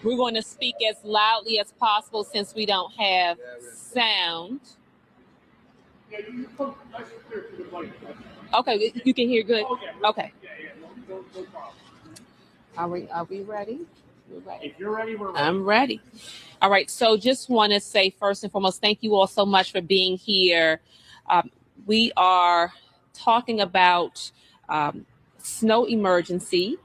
We're going to speak as loudly as possible since we don't have sound. Okay, you can hear good? Okay. No problem. Are we ready? If you're ready, we're ready. I'm ready. All right, so just want to say first and foremost, thank you all so much for being here. We are talking about snow emergency,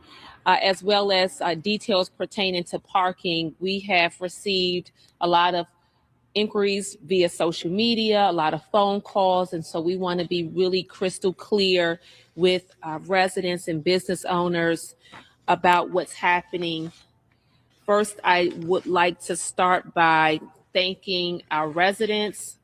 as well as details pertaining to parking. We have received a lot of inquiries via social media, a lot of phone calls, and so we want to be really crystal clear with residents and business owners about what's happening. First, I would like to start by thanking our residents.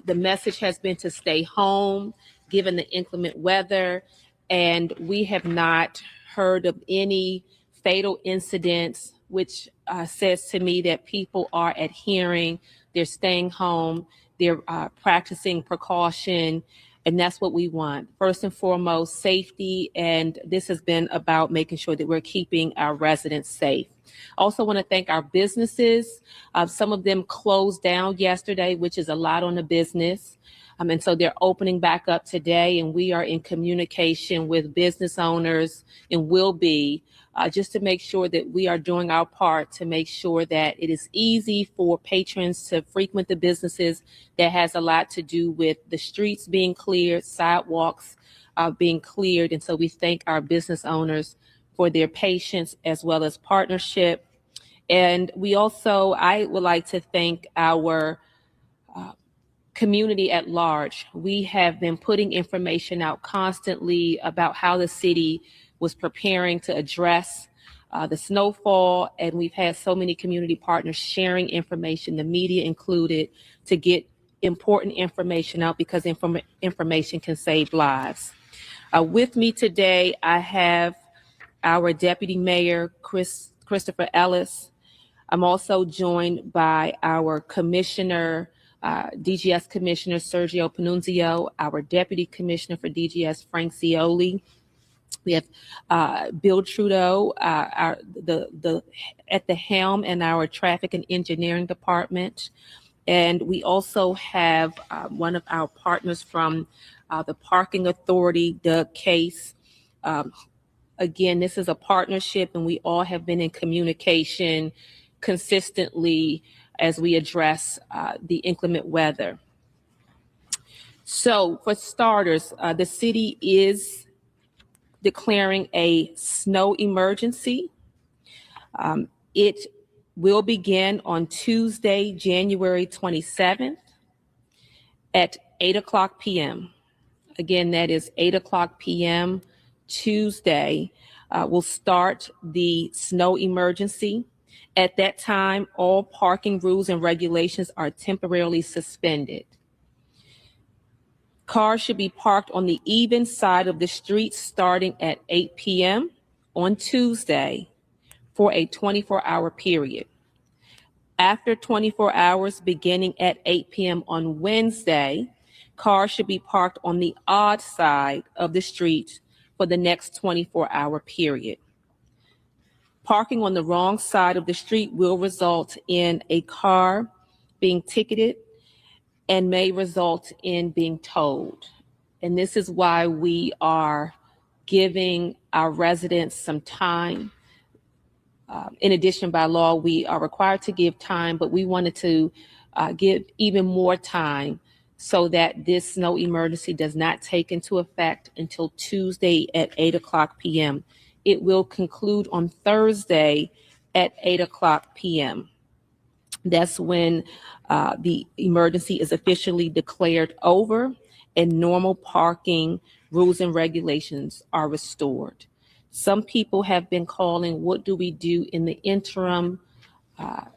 The message has been to stay home given the inclement weather, and we have not heard of any fatal incidents, which says to me that people are adhering, they're staying home, they're practicing precaution, and that's what we want. First and foremost, safety, and this has been about making sure that we're keeping our residents safe. Also want to thank our businesses. Some of them closed down yesterday, which is a lot on the business. And so they're opening back up today, and we are in communication with business owners and will be just to make sure that we are doing our part to make sure that it is easy for patrons to frequent the businesses. That has a lot to do with the streets being cleared, sidewalks being cleared. And so we thank our business owners for their patience as well as partnership. And we also, I would like to thank our community at large. We have been putting information out constantly about how the city was preparing to address the snowfall, and we've had so many community partners sharing information, the media included, to get important information out because information can save lives. With me today, I have our Deputy Mayor, Christopher Ellis. I'm also joined by our Commissioner, DGS Commissioner Sergio Panunzio, our Deputy Commissioner for DGS, Frank Zioli. We have Bill Trudeau, at the helm in our Traffic and Engineering Department. And we also have one of our partners from the Parking Authority, Doug Case. Again, this is a partnership, and we all have been in communication consistently as we address the inclement weather. So for starters, the city is declaring a snow emergency. It will begin on Tuesday, January 27th at 8 o'clock p.m. Again, that is 8 o'clock p.m. Tuesday. Will start the snow emergency. At that time, all parking rules and regulations are temporarily suspended. Cars should be parked on the even side of the street starting at 8 p.m. on Tuesday for a 24-hour period. After 24 hours, beginning at 8 p.m. on Wednesday, cars should be parked on the odd side of the street for the next 24-hour period. Parking on the wrong side of the street will result in a car being ticketed and may result in being towed. And this is why we are giving our residents some time. In addition, by law, we are required to give time, but we wanted to give even more time so that this snow emergency does not take into effect until Tuesday at 8 o'clock p.m. It will conclude on Thursday at 8 o'clock p.m. That's when the emergency is officially declared over and normal parking rules and regulations are restored. Some people have been calling, what do we do in the interim,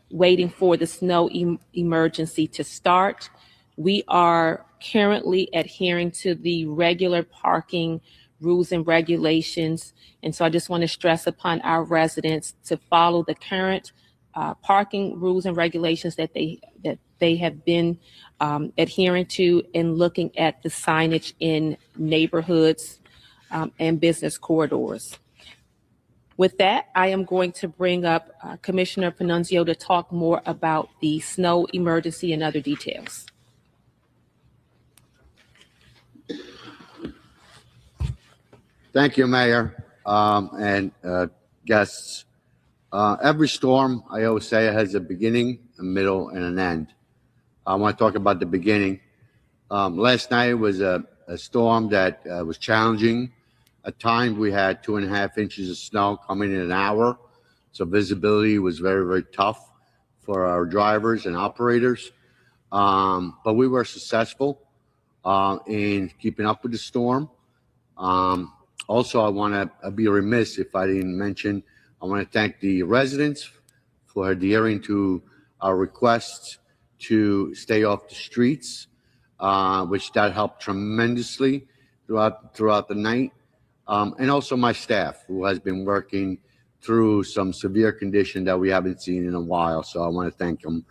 waiting for the snow emergency to start? We are currently adhering to the regular parking rules and regulations. And so I just want to stress upon our residents to follow the current parking rules and regulations that they have been adhering to, and looking at the signage in neighborhoods and business corridors. With that, I am going to bring up Commissioner Panunzio to talk more about the snow emergency and other details. Thank you, Mayor, and guests. Every storm, I always say, has a beginning, a middle, and an end. I want to talk about the beginning. Last night was a storm that was challenging. At times, we had 2.5 inches of snow coming in an hour, so visibility was very, very tough for our drivers and operators. But we were successful in keeping up with the storm. Also, I want to be remiss if I didn't mention, I want to thank the residents for adhering to our requests to stay off the streets, which that helped tremendously throughout the night. And also my staff, who has been working through some severe condition that we haven't seen in a while. So I want to thank them.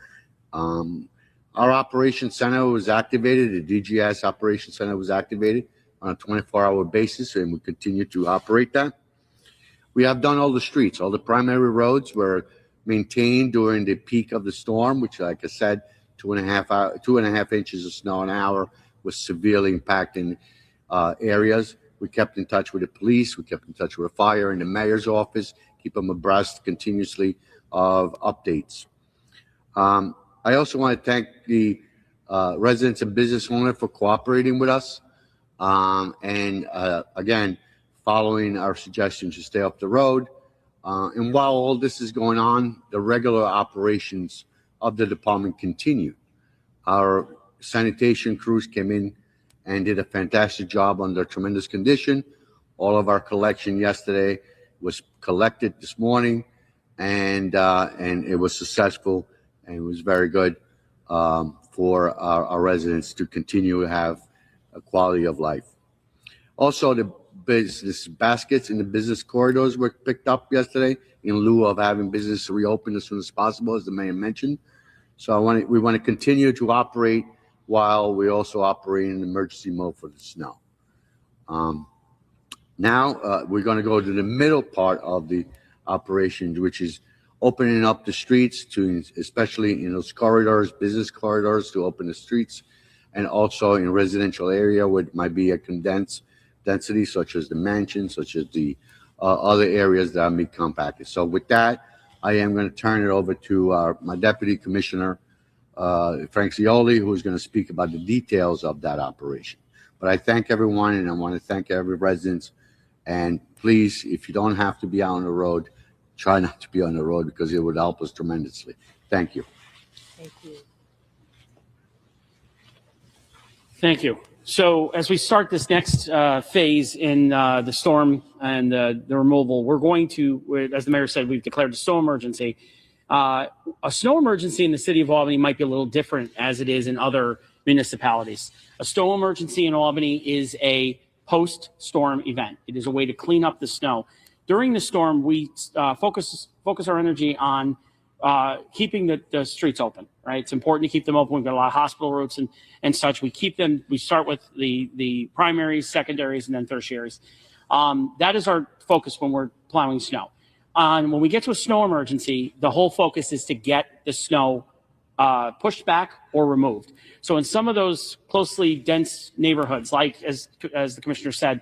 Our operations center was activated. The DGS operations center was activated on a 24-hour basis, and we continue to operate that. We have done all the streets. All the primary roads were maintained during the peak of the storm, which, like I said, 2.5 inches of snow an hour was severely impacting areas. We kept in touch with the police. We kept in touch with the fire and the mayor's office, keep them abreast continuously of updates. I also want to thank the residents and business owners for cooperating with us. Again, following our suggestion to stay off the road. And while all this is going on, the regular operations of the department continue. Our sanitation crews came in and did a fantastic job under tremendous condition. All of our collection yesterday was collected this morning, and it was successful, and it was very good for our residents to continue to have a quality of life. Also, the business baskets in the business corridors were picked up yesterday in lieu of having business reopen as soon as possible, as the mayor mentioned. So we want to continue to operate while we also operate in emergency mode for the snow. Now we're going to go to the middle part of the operation, which is opening up the streets to, especially in those corridors, business corridors, to open the streets, and also in residential area where it might be a condensed density, such as the mansions, such as the other areas that are being compacted. So with that, I am going to turn it over to my Deputy Commissioner, Frank Zioli, who is going to speak about the details of that operation. But I thank everyone, and I want to thank every resident. And please, if you don't have to be out on the road, try not to be on the road, because it would help us tremendously. Thank you. Thank you. Thank you. So as we start this next phase in the storm and the removal, we're going to, as the mayor said, we've declared a snow emergency. A snow emergency in the city of Albany might be a little different as it is in other municipalities. A snow emergency in Albany is a post-storm event. It is a way to clean up the snow. During the storm, we focus our energy on keeping the streets open, right? It's important to keep them open. We've got a lot of hospital routes and such. We keep them, we start with the primaries, secondaries, and then tertiaries. That is our focus when we're plowing snow. When we get to a snow emergency, the whole focus is to get the snow pushed back or removed. So in some of those closely dense neighborhoods, like as the commissioner said,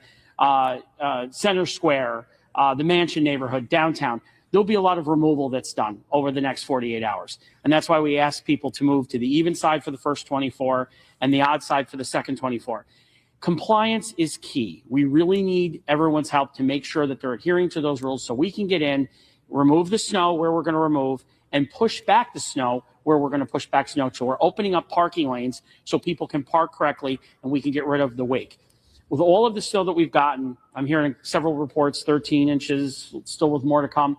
Center Square, the Mansion neighborhood, downtown, there'll be a lot of removal that's done over the next 48 hours. And that's why we ask people to move to the even side for the first 24 and the odd side for the second 24. Compliance is key. We really need everyone's help to make sure that they're adhering to those rules so we can get in, remove the snow where we're going to remove, and push back the snow where we're going to push back snow. So we're opening up parking lanes so people can park correctly and we can get rid of the wake. With all of the snow that we've gotten, I'm hearing several reports, 13 inches, still with more to come.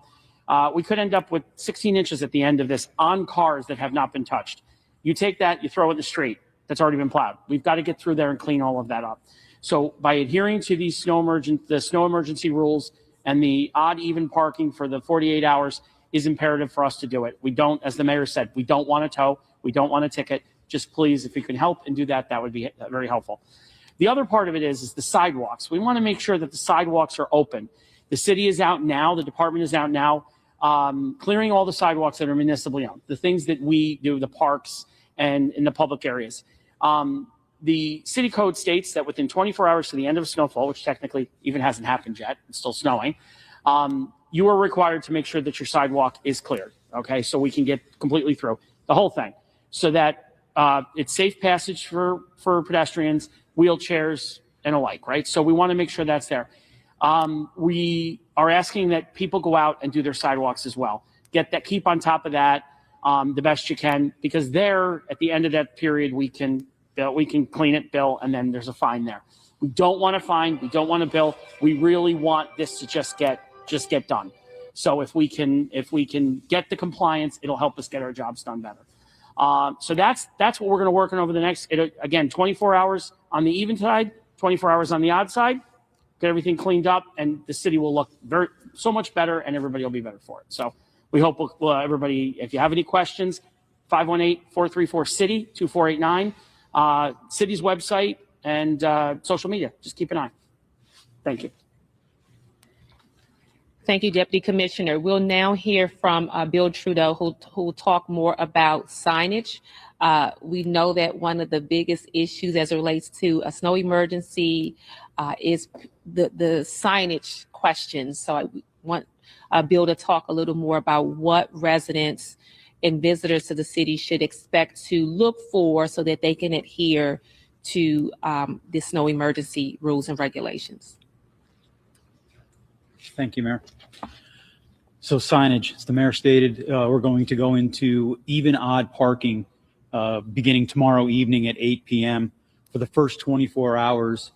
We could end up with 16 inches at the end of this on cars that have not been touched. You take that, you throw it in the street that's already been plowed. We've got to get through there and clean all of that up. So by adhering to these snow emergency rules and the odd even parking for the 48 hours is imperative for us to do it. We don't, as the mayor said, we don't want to tow, we don't want a ticket. Just please, if you can help and do that, that would be very helpful. The other part of it is the sidewalks. We want to make sure that the sidewalks are open. The city is out now. The department is out now, clearing all the sidewalks that are municipally owned, the things that we do, the parks and in the public areas. The city code states that within 24 hours to the end of snowfall, which technically even hasn't happened yet, it's still snowing, you are required to make sure that your sidewalk is cleared, okay? So we can get completely through the whole thing so that it's safe passage for pedestrians, wheelchairs, and alike, right? So we want to make sure that's there. We are asking that people go out and do their sidewalks as well. Keep on top of that the best you can, because there, at the end of that period, we can clean it, bill, and then there's a fine there. We don't want to fine. We don't want to bill. We really want this to just get done. So if we can get the compliance, it'll help us get our jobs done better. So that's what we're going to work on over the next, again, 24 hours on the even side, 24 hours on the odd side, get everything cleaned up, and the city will look so much better, and everybody will be better for it. So we hope everybody, if you have any questions, 518-434-CITY, 2489, city's website, and social media. Just keep an eye. Thank you. Thank you, Deputy Commissioner. We'll now hear from Bill Trudeau, who will talk more about signage. We know that one of the biggest issues as it relates to a snow emergency is the signage questions. So I want Bill to talk a little more about what residents and visitors to the city should expect to look for so that they can adhere to the snow emergency rules and regulations. Thank you, Mayor. So signage, as the mayor stated, we're going to go into even odd parking beginning tomorrow evening at 8 p.m. For the first 24 hours,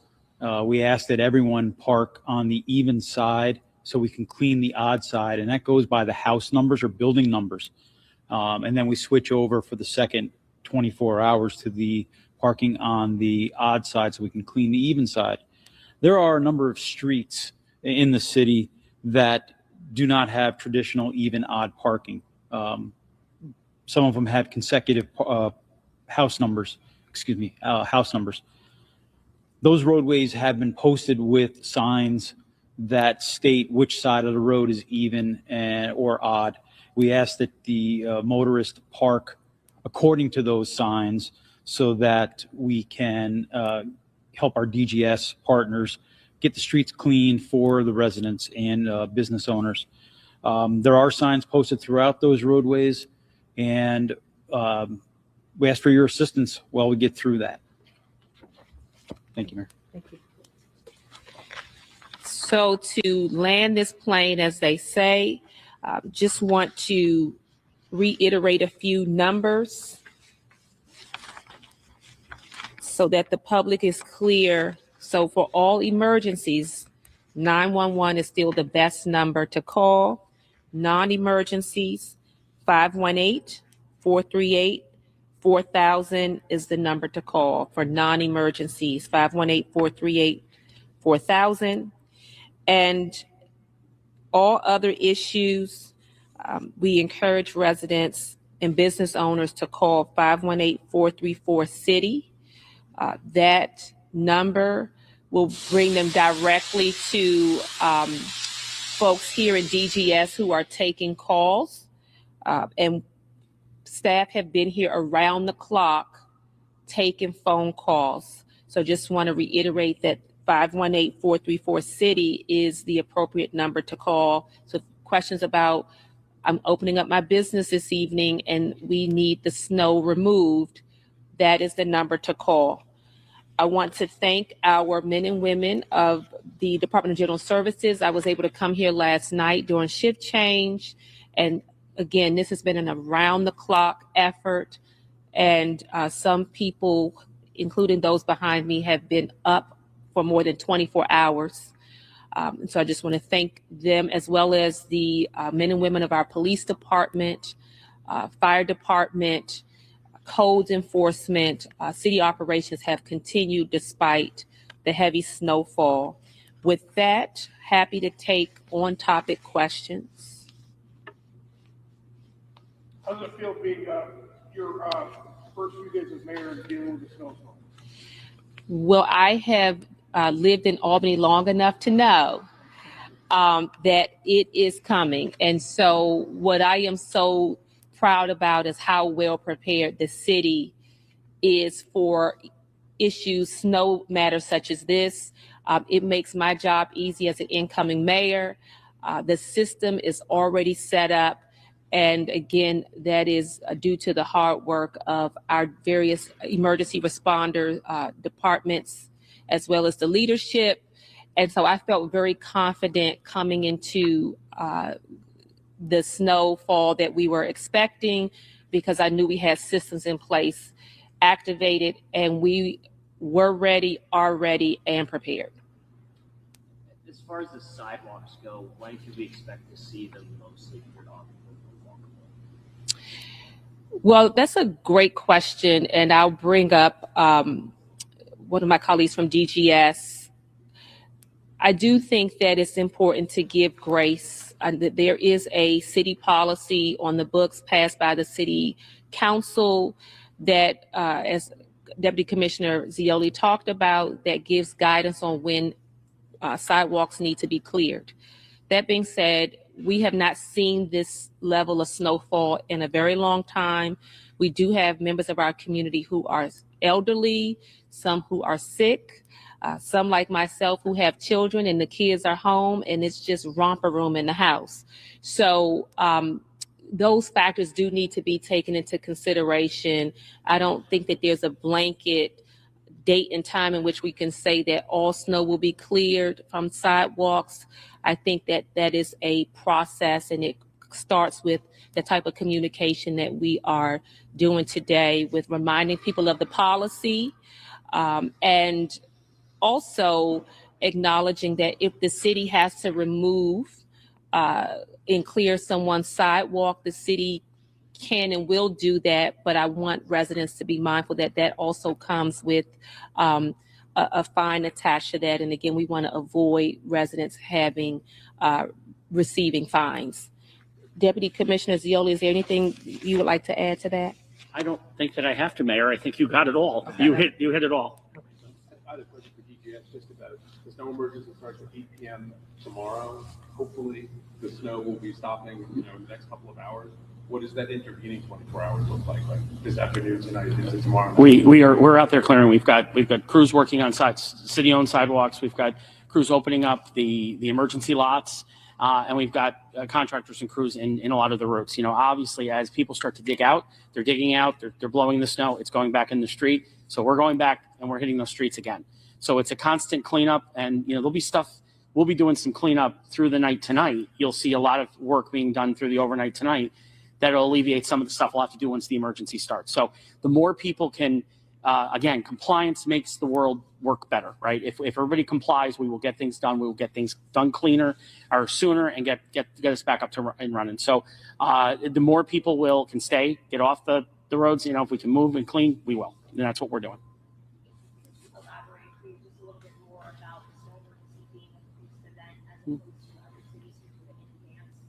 we ask that everyone park on the even side so we can clean the odd side, and that goes by the house numbers or building numbers. And then we switch over for the second 24 hours to the parking on the odd side so we can clean the even side. There are a number of streets in the city that do not have traditional even odd parking. Some of them have consecutive house numbers. Those roadways have been posted with signs that state which side of the road is even or odd. We ask that the motorist park according to those signs so that we can help our DGS partners get the streets clean for the residents and business owners. There are signs posted throughout those roadways, and we ask for your assistance while we get through that. Thank you, Mayor. Thank you. So to land this plane, as they say, just want to reiterate a few numbers so that the public is clear. So for all emergencies, 911 is still the best number to call. Non-emergencies, 518-438-4000 is the number to call for non-emergencies, 518-438-4000. And all other issues, we encourage residents and business owners to call 518-434-CITY. That number will bring them directly to folks here in DGS who are taking calls. And staff have been here around the clock taking phone calls. So just want to reiterate that 518-434-CITY is the appropriate number to call. So questions about, I'm opening up my business this evening and we need the snow removed, that is the number to call. I want to thank our men and women of the Department of General Services. I was able to come here last night during shift change. And again, this has been an around-the-clock effort. And some people, including those behind me, have been up for more than 24 hours. And so I just want to thank them, as well as the men and women of our police department, fire department, codes enforcement. City operations have continued despite the heavy snowfall. With that, happy to take on-topic questions. How does it feel being your first few days as mayor and dealing with the snowstorm? Well, I have lived in Albany long enough to know that it is coming. And so what I am so proud about is how well prepared the city is for issues, snow matters such as this. It makes my job easy as an incoming mayor. The system is already set up. And again, that is due to the hard work of our various emergency responder departments, as well as the leadership. And so I felt very confident coming into the snowfall that we were expecting, because I knew we had systems in place, activated, and we were ready, are ready, and prepared. As far as the sidewalks go, when can we expect to see them mostly cleared off? Well, that's a great question, and I'll bring up one of my colleagues from DGS. I do think that it's important to give grace. There is a city policy on the books passed by the city council that, as Deputy Commissioner Zioli talked about, that gives guidance on when sidewalks need to be cleared. That being said, we have not seen this level of snowfall in a very long time. We do have members of our community who are elderly, some who are sick, some like myself who have children and the kids are home and it's just romper room in the house. So those factors do need to be taken into consideration. I don't think that there's a blanket date and time in which we can say that all snow will be cleared from sidewalks. I think that that is a process, and it starts with the type of communication that we are doing today, with reminding people of the policy, and also acknowledging that if the city has to remove and clear someone's sidewalk, the city can and will do that. But I want residents to be mindful that that also comes with a fine attached to that. And again, we want to avoid residents having receiving fines. Deputy Commissioner Zioli, is there anything you would like to add to that? I don't think that I have to, Mayor. I think you got it all. You hit it all. I had a question for DGS just about the snow emergency starts at 8 p.m. tomorrow. Hopefully the snow will be stopping, in the next couple of hours. What does that intervening 24 hours look like this afternoon, tonight, into tomorrow night? We're out there clearing. We've got crews working on city-owned sidewalks. We've got crews opening up the emergency lots, and we've got contractors and crews in a lot of the routes. Obviously, as people start to dig out, they're digging out, they're blowing the snow, it's going back in the street. So we're going back and we're hitting those streets again. So it's a constant cleanup, and there'll be stuff. We'll be doing some cleanup through the night tonight. You'll see a lot of work being done through the overnight tonight that'll alleviate some of the stuff we'll have to do once the emergency starts. So the more people can, again, compliance makes the world work better, right? If everybody complies, we will get things done. We will get things done cleaner or sooner and get us back up to and running. So the more people can stay, get off the roads, if we can move and clean, we will. And that's what we're doing.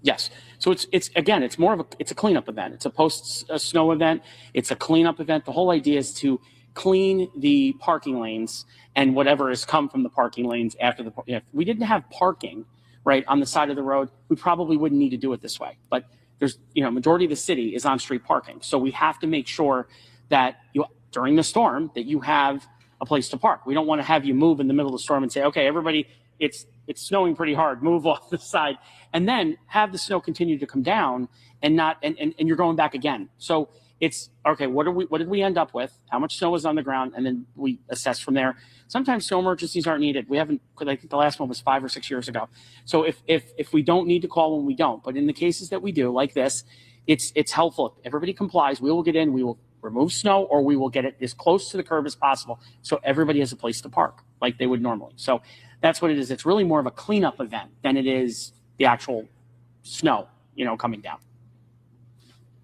Yes. So it's more of a cleanup event. It's a post-snow event. It's a cleanup event. The whole idea is to clean the parking lanes and whatever has come from the parking lanes after if we didn't have parking right on the side of the road, we probably wouldn't need to do it this way. But there's, majority of the city is on street parking. So we have to make sure that during the storm that you have a place to park. We don't want to have you move in the middle of the storm and say, okay, everybody, it's snowing pretty hard, move off the side, and then have the snow continue to come down and you're going back again. So it's okay, what did we end up with? How much snow is on the ground? And then we assess from there. Sometimes snow emergencies aren't needed. We haven't, I think the last one was 5 or 6 years ago. So if we don't need to call when we don't, but in the cases that we do, like this, it's helpful. If everybody complies, we will get in, we will remove snow, or we will get it as close to the curb as possible so everybody has a place to park like they would normally. So that's what it is. It's really more of a cleanup event than it is the actual snow, coming down.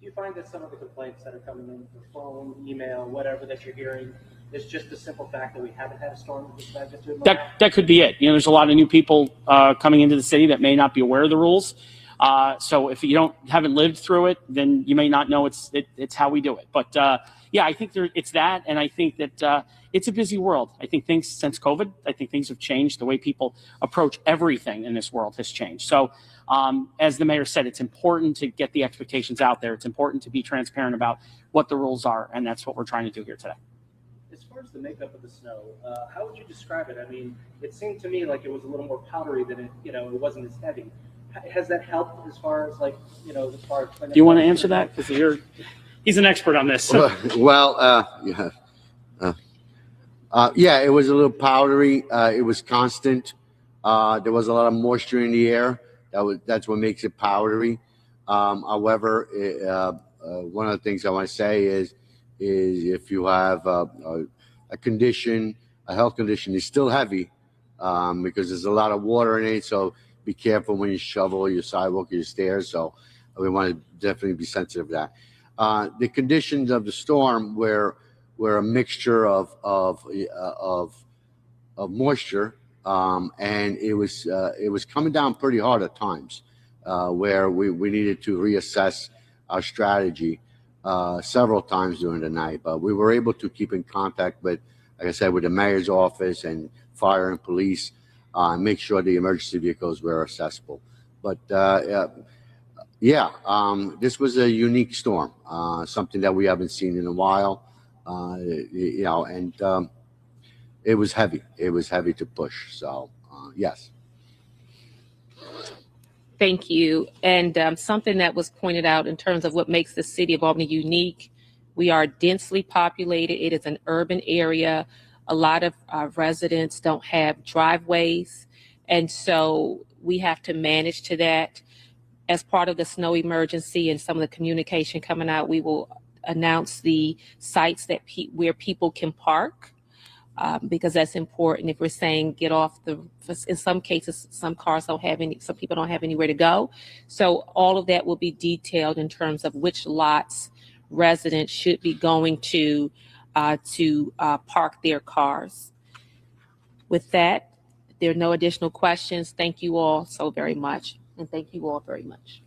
Do you find that some of the complaints that are coming in through phone, email, whatever that you're hearing, is just the simple fact that we haven't had a storm of this magnitude? That could be it. There's a lot of new people coming into the city that may not be aware of the rules. So if you haven't lived through it, then you may not know it's how we do it. But yeah, I think it's that, and I think that it's a busy world. I think since COVID, I think things have changed. The way people approach everything in this world has changed. So as the mayor said, it's important to get the expectations out there. It's important to be transparent about what the rules are, and that's what we're trying to do here today. As far as the makeup of the snow, how would you describe it? I mean, it seemed to me like it was a little more powdery than it wasn't as heavy. Has that helped as far as as far as? Do you want to answer that? Because he's an expert on this. Well, yeah, it was a little powdery. It was constant. There was a lot of moisture in the air. That's what makes it powdery. However, one of the things I want to say is if you have a condition, a health condition, is still heavy because there's a lot of water in it. So be careful when you shovel your sidewalk or your stairs. So we want to definitely be sensitive to that. The conditions of the storm were a mixture of moisture, and it was coming down pretty hard at times, where we needed to reassess our strategy several times during the night. But we were able to keep in contact with, like I said, with the mayor's office and fire and police, make sure the emergency vehicles were accessible. But this was a unique storm, something that we haven't seen in a while. And it was heavy. It was heavy to push. So yes. Thank you. And something that was pointed out in terms of what makes the city of Albany unique, we are densely populated. It is an urban area. A lot of residents don't have driveways. And so we have to manage to that. As part of the snow emergency and some of the communication coming out, we will announce the sites where people can park. Because that's important. If we're saying get off in some cases, some people don't have anywhere to go. So all of that will be detailed in terms of which lots residents should be going to park their cars. With that, if there are no additional questions, thank you all so very much. And thank you all very much.